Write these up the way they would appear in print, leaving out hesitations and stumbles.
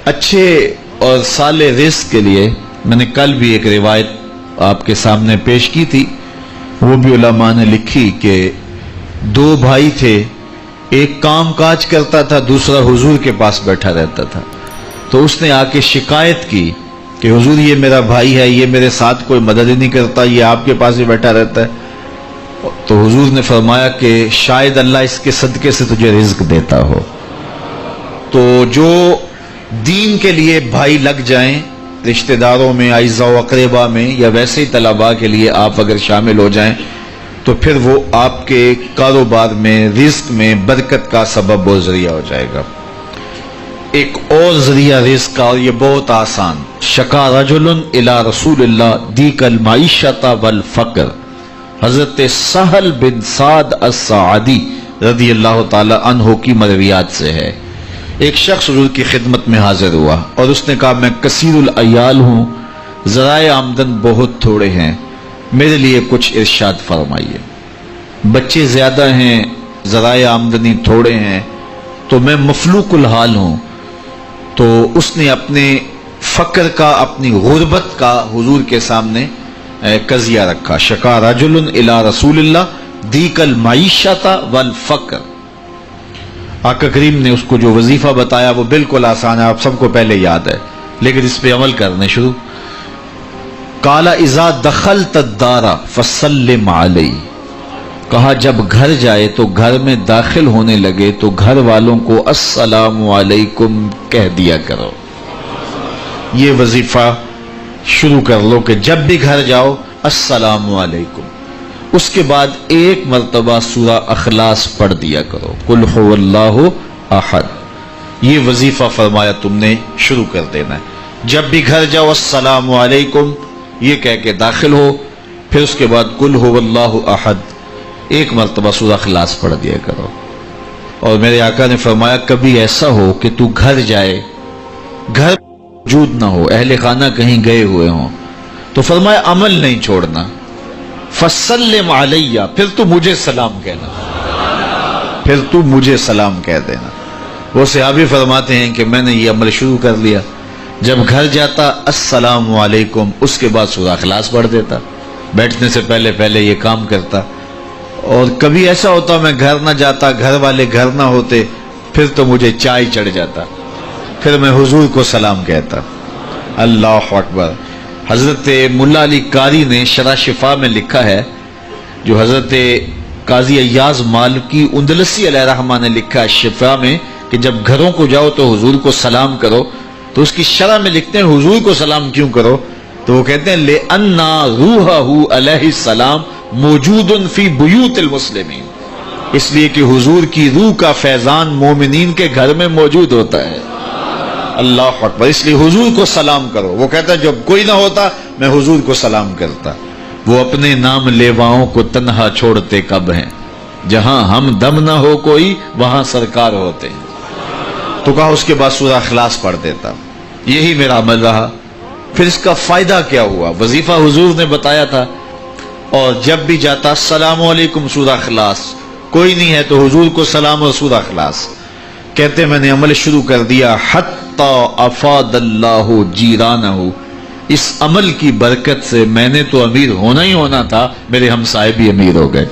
اچھے اور صالح رزق کے لیے میں نے کل بھی ایک روایت آپ کے سامنے پیش کی تھی، وہ بھی علماء نے لکھی کہ دو بھائی تھے، ایک کام کاج کرتا تھا، دوسرا حضور کے پاس بیٹھا رہتا تھا۔ تو اس نے آ کے شکایت کی کہ حضور یہ میرا بھائی ہے، یہ میرے ساتھ کوئی مدد ہی نہیں کرتا، یہ آپ کے پاس ہی بیٹھا رہتا ہے۔ تو حضور نے فرمایا کہ شاید اللہ اس کے صدقے سے تجھے رزق دیتا ہو۔ تو جو دین کے لیے بھائی لگ جائیں، رشتہ داروں میں، اعزاء و اقربا میں، یا ویسے ہی طلباء کے لیے آپ اگر شامل ہو جائیں تو پھر وہ آپ کے کاروبار میں، رزق میں برکت کا سبب و ذریعہ ہو جائے گا۔ ایک اور ذریعہ رزق کا، اور یہ بہت آسان، شکا رجل الی رسول اللہ دیک المعیشۃ والفقر، حضرت سہل بن سعد الساعدی رضی اللہ تعالی عنہ کی مرویات سے ہے۔ ایک شخص حضور کی خدمت میں حاضر ہوا اور اس نے کہا میں کثیر العیال ہوں، ذرائع آمدن بہت تھوڑے ہیں، میرے لیے کچھ ارشاد فرمائیے۔ بچے زیادہ ہیں، ذرائع آمدنی تھوڑے ہیں، تو میں مفلوق الحال ہوں۔ تو اس نے اپنے فقر کا، اپنی غربت کا حضور کے سامنے قضیہ رکھا۔ شکا رجل الی رسول اللہ دیک المعیشۃ والفقر۔ آقا کریم نے اس کو جو وظیفہ بتایا وہ بالکل آسان ہے، آپ سب کو پہلے یاد ہے، لیکن اس پہ عمل کرنے شروع۔ قال اذا دخلت الدار فسلم علی، کہا جب گھر جائے تو گھر میں داخل ہونے لگے تو گھر والوں کو السلام علیکم کہہ دیا کرو۔ یہ وظیفہ شروع کر لو کہ جب بھی گھر جاؤ السلام علیکم۔ اس کے بعد ایک مرتبہ سورہ اخلاص پڑھ دیا کرو، قل هو اللہ احد۔ یہ وظیفہ فرمایا تم نے شروع کر دینا ہے، جب بھی گھر جاؤ السلام علیکم یہ کہہ کے داخل ہو، پھر اس کے بعد قل هو اللہ احد ایک مرتبہ سورہ اخلاص پڑھ دیا کرو۔ اور میرے آقا نے فرمایا کبھی ایسا ہو کہ تو گھر جائے، گھر موجود نہ ہو، اہل خانہ کہیں گئے ہوئے ہوں، تو فرمایا عمل نہیں چھوڑنا، فسلم علیہ، پھر تو مجھے سلام کہنا، پھر تو مجھے سلام کہہ دینا۔ وہ صحابی فرماتے ہیں کہ میں نے یہ عمل شروع کر لیا، جب گھر جاتا السلام علیکم، اس کے بعد سورہ اخلاص پڑھ دیتا، بیٹھنے سے پہلے پہلے یہ کام کرتا۔ اور کبھی ایسا ہوتا میں گھر نہ جاتا، گھر والے گھر نہ ہوتے، پھر تو مجھے چائے چڑھ جاتا، پھر میں حضور کو سلام کہتا۔ اللہ اکبر۔ حضرت ملا علی قاری نے شرح شفا میں لکھا ہے، جو حضرت قاضی ایاز مالکی اندلسی علیہ رحمہ نے لکھا ہے شفا میں، کہ جب گھروں کو جاؤ تو حضور کو سلام کرو۔ تو اس کی شرح میں لکھتے ہیں حضور کو سلام کیوں کرو، تو وہ کہتے ہیں لِأَنَّ رُوحَهُ علیہ السلام موجود فی بیوت المسلمین، اس لیے کہ حضور کی روح کا فیضان مومنین کے گھر میں موجود ہوتا ہے۔ اللہ اکبر۔ اس لیے حضور کو سلام کرو۔ وہ کہتا ہے جب کوئی نہ ہوتا میں حضور کو سلام کرتا۔ وہ اپنے نام لیواؤں کو تنہا چھوڑتے کب ہیں، جہاں ہم دم نہ ہو کوئی وہاں سرکار ہوتے ہیں۔ تو کہا اس کے بعد سورہ اخلاص پڑھ دیتا۔ یہی میرا عمل رہا۔ پھر اس کا فائدہ کیا ہوا، وظیفہ حضور نے بتایا تھا، اور جب بھی جاتا السلام علیکم سورہ اخلاص، کوئی نہیں ہے تو حضور کو سلام اور سورہ اخلاص کہتے۔ میں نے عمل شروع کر دیا، حتی افاد اللہ جیرانہ، اس عمل کی برکت سے میں نے تو امیر ہونا ہی ہونا تھا، میرے ہمسائے بھی امیر ہو گئے۔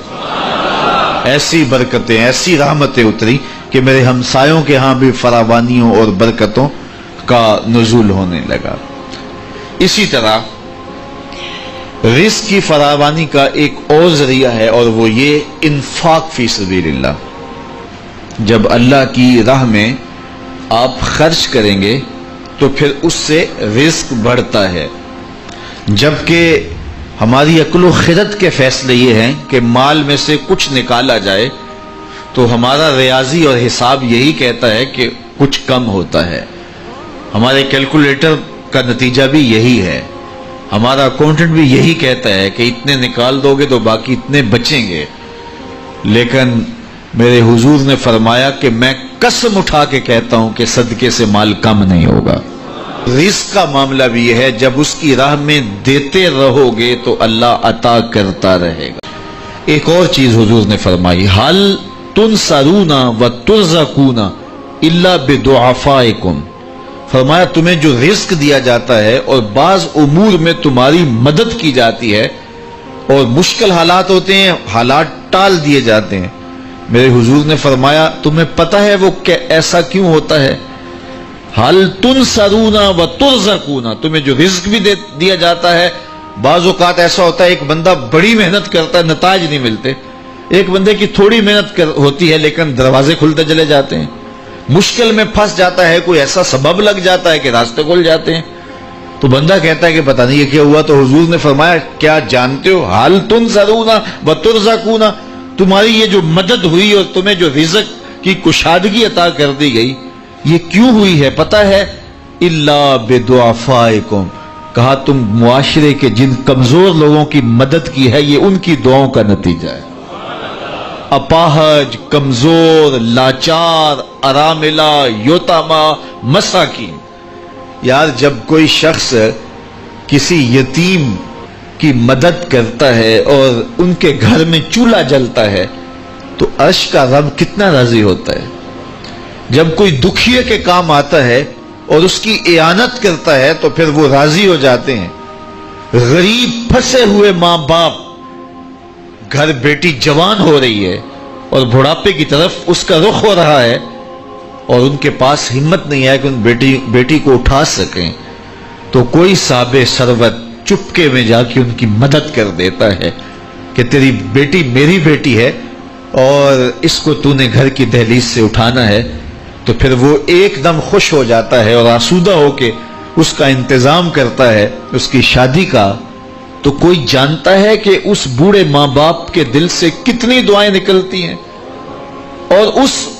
ایسی برکتیں، ایسی رحمتیں اتری کہ میرے ہمسایوں کے ہاں بھی فراوانیوں اور برکتوں کا نزول ہونے لگا۔ اسی طرح رزق کی فراوانی کا ایک اور ذریعہ ہے، اور وہ یہ انفاق فی سبیل اللہ۔ جب اللہ کی راہ میں آپ خرچ کریں گے تو پھر اس سے رزق بڑھتا ہے۔ جبکہ ہماری عقل و خرد کے فیصلے یہ ہیں کہ مال میں سے کچھ نکالا جائے، تو ہمارا ریاضی اور حساب یہی کہتا ہے کہ کچھ کم ہوتا ہے، ہمارے کیلکولیٹر کا نتیجہ بھی یہی ہے، ہمارا اکاؤنٹنٹ بھی یہی کہتا ہے کہ اتنے نکال دو گے تو باقی اتنے بچیں گے۔ لیکن میرے حضور نے فرمایا کہ میں قسم اٹھا کے کہتا ہوں کہ صدقے سے مال کم نہیں ہوگا۔ رزق کا معاملہ بھی یہ ہے، جب اس کی راہ میں دیتے رہو گے تو اللہ عطا کرتا رہے گا۔ ایک اور چیز حضور نے فرمائی، حل تنصرون و ترزقون الا بدعفائکم، فرمایا تمہیں جو رزق دیا جاتا ہے اور بعض امور میں تمہاری مدد کی جاتی ہے اور مشکل حالات ہوتے ہیں، حالات ٹال دیے جاتے ہیں، میرے حضور نے فرمایا تمہیں پتہ ہے وہ ایسا کیوں ہوتا ہے؟ حل تنصرون و ترزقون، تمہیں جو رزق بھی دیا جاتا ہے، بعض اوقات ایسا ہوتا ہے ایک بندہ بڑی محنت کرتا ہے نتائج نہیں ملتے، ایک بندے کی تھوڑی محنت ہوتی ہے لیکن دروازے کھلتے چلے جاتے ہیں، مشکل میں پھنس جاتا ہے، کوئی ایسا سبب لگ جاتا ہے کہ راستے کھل جاتے ہیں، تو بندہ کہتا ہے کہ پتہ نہیں یہ کیا ہوا، تو حضور نے فرمایا کیا جانتے ہو حل تنصرون و ترزقون، تمہاری یہ جو مدد ہوئی اور تمہیں جو رزق کی کشادگی عطا کر دی گئی یہ کیوں ہوئی ہے پتہ ہے؟ الا بدعفائکم، کہا تم معاشرے کے جن کمزور لوگوں کی مدد کی ہے یہ ان کی دعاؤں کا نتیجہ ہے۔ اپاہج، کمزور، لاچار، اراملہ، یتامہ، مساکین، یار جب کوئی شخص کسی یتیم کی مدد کرتا ہے اور ان کے گھر میں چولہا جلتا ہے تو عرش کا رب کتنا راضی ہوتا ہے۔ جب کوئی دکھیے کے کام آتا ہے اور اس کی اعانت کرتا ہے تو پھر وہ راضی ہو جاتے ہیں۔ غریب پھنسے ہوئے ماں باپ، گھر بیٹی جوان ہو رہی ہے اور بڑھاپے کی طرف اس کا رخ ہو رہا ہے اور ان کے پاس ہمت نہیں ہے کہ ان بیٹی کو اٹھا سکیں، تو کوئی صاحب ثروت چپکے میں جا کے ان کی مدد کر دیتا ہے کہ تیری بیٹی میری بیٹی ہے اور اس کو تو نے گھر کی دہلیز سے اٹھانا ہے، تو پھر وہ ایک دم خوش ہو جاتا ہے اور آسودہ ہو کے اس کا انتظام کرتا ہے اس کی شادی کا۔ تو کوئی جانتا ہے کہ اس بوڑھے ماں باپ کے دل سے کتنی دعائیں نکلتی ہیں اور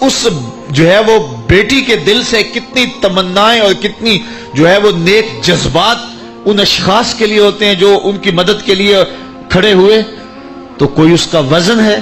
اس جو ہے وہ بیٹی کے دل سے کتنی تمنائیں اور کتنی جو ہے وہ نیک جذبات ان اشخاص کے لیے ہوتے ہیں جو ان کی مدد کے لیے کھڑے ہوئے، تو کوئی اس کا وزن ہے؟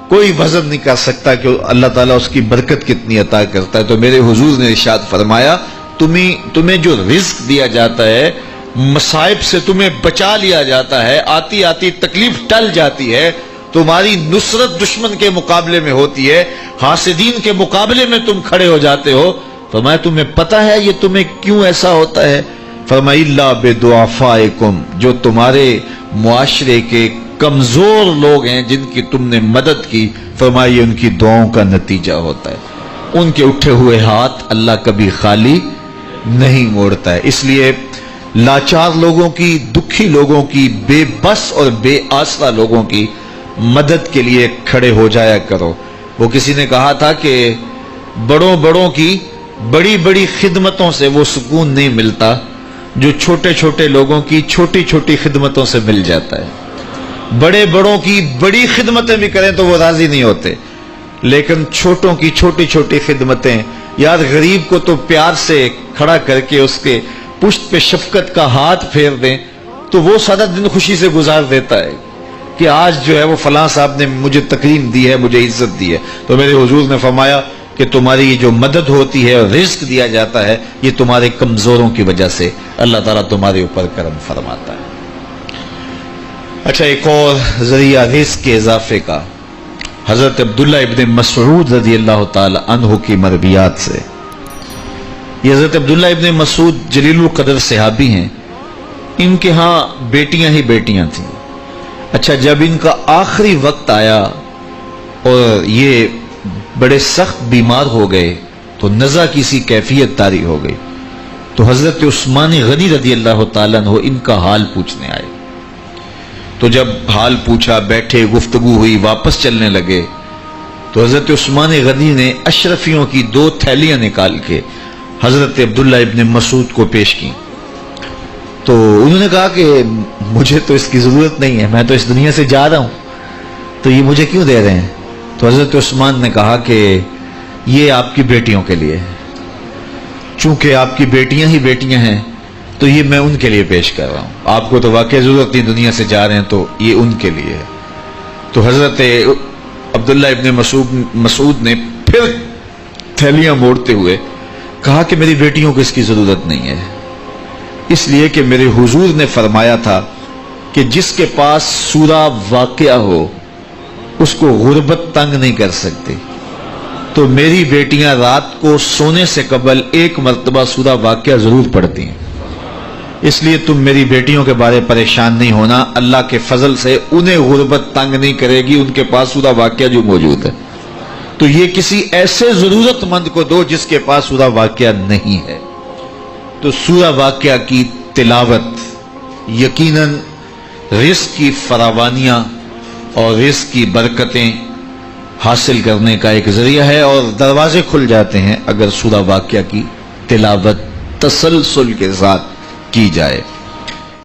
کوئی وزن نہیں کر سکتا کہ اللہ تعالیٰ اس کی برکت کتنی عطا کرتا ہے۔ تو میرے حضور نے ارشاد فرمایا تمہیں جو رزق دیا جاتا ہے، مصائب سے تمہیں بچا لیا جاتا ہے، آتی آتی تکلیف ٹل جاتی ہے، تمہاری نصرت دشمن کے مقابلے میں ہوتی ہے، حاسدین کے مقابلے میں تم کھڑے ہو جاتے ہو، فرمایا تمہیں پتہ ہے یہ تمہیں کیوں ایسا ہوتا ہے؟ فرمایا الا بدعفائکم، جو تمہارے معاشرے کے کمزور لوگ ہیں جن کی تم نے مدد کی، فرمایا یہ ان کی دعاؤں کا نتیجہ ہوتا ہے، ان کے اٹھے ہوئے ہاتھ اللہ کبھی خالی نہیں موڑتا ہے۔ اس لیے لاچار لوگوں کی، دکھی لوگوں کی، بے بس اور بے آسرا لوگوں کی مدد کے لیے کھڑے ہو جایا کرو۔ وہ کسی نے کہا تھا کہ بڑوں کی بڑی بڑی خدمتوں سے وہ سکون نہیں ملتا جو چھوٹے چھوٹے لوگوں کی چھوٹی چھوٹی خدمتوں سے مل جاتا ہے۔ بڑوں کی بڑی خدمتیں بھی کریں تو وہ راضی نہیں ہوتے، لیکن چھوٹوں کی چھوٹی چھوٹی خدمتیں، یار غریب کو تو پیار سے کھڑا کر کے اس کے پشت پہ شفقت کا ہاتھ پھیر دیں تو وہ سارا دن خوشی سے گزار دیتا ہے کہ آج جو ہے وہ فلاں صاحب نے مجھے تکریم دی ہے، مجھے عزت دی ہے۔ تو میرے حضور نے فرمایا کہ تمہاری یہ جو مدد ہوتی ہے اور رزق دیا جاتا ہے یہ تمہارے کمزوروں کی وجہ سے اللہ تعالیٰ تمہارے اوپر کرم فرماتا ہے۔ اچھا، ایک اور ذریعہ رزق کے اضافے کا حضرت عبداللہ ابن مسعود رضی اللہ تعالی عنہ کی مرویات سے۔ یہ حضرت عبداللہ ابن مسعود جلیل القدر صحابی ہیں، ان کے ہاں بیٹیاں ہی بیٹیاں تھیں۔ اچھا، جب ان کا آخری وقت آیا اور یہ بڑے سخت بیمار ہو گئے تو نزع کی سی کیفیت طاری ہو گئی، تو حضرت عثمان غنی رضی اللہ تعالیٰ عنہ ان کا حال پوچھنے آئے۔ تو جب حال پوچھا، بیٹھے، گفتگو ہوئی، واپس چلنے لگے، تو حضرت عثمان غنی نے اشرفیوں کی 2 تھیلیاں نکال کے حضرت عبداللہ ابن مسعود کو پیش کی۔ تو انہوں نے کہا کہ مجھے تو اس کی ضرورت نہیں ہے، میں تو اس دنیا سے جا رہا ہوں، تو یہ مجھے کیوں دے رہے ہیں؟ تو حضرت عثمان نے کہا کہ یہ آپ کی بیٹیوں کے لیے ہے، چونکہ آپ کی بیٹیاں ہی بیٹیاں ہیں تو یہ میں ان کے لیے پیش کر رہا ہوں، آپ کو تو واقعی ضرورت نہیں، دنیا سے جا رہے ہیں تو یہ ان کے لیے ہے۔ تو حضرت عبداللہ ابن مسعود نے پھر تھیلیاں موڑتے ہوئے کہا کہ میری بیٹیوں کو اس کی ضرورت نہیں ہے، اس لیے کہ میرے حضور نے فرمایا تھا کہ جس کے پاس سورہ واقعہ ہو اس کو غربت تنگ نہیں کر سکتی۔ تو میری بیٹیاں رات کو سونے سے قبل ایک مرتبہ سورہ واقعہ ضرور پڑھتی ہیں. اس لیے تم میری بیٹیوں کے بارے پریشان نہیں ہونا، اللہ کے فضل سے انہیں غربت تنگ نہیں کرے گی، ان کے پاس سورہ واقعہ جو موجود ہے. تو یہ کسی ایسے ضرورت مند کو دو جس کے پاس سورہ واقعہ نہیں ہے. تو سورہ واقعہ کی تلاوت یقیناً رزق کی فراوانیاں اور رزق کی برکتیں حاصل کرنے کا ایک ذریعہ ہے، اور دروازے کھل جاتے ہیں اگر سورہ واقعہ کی تلاوت تسلسل کے ساتھ کی جائے.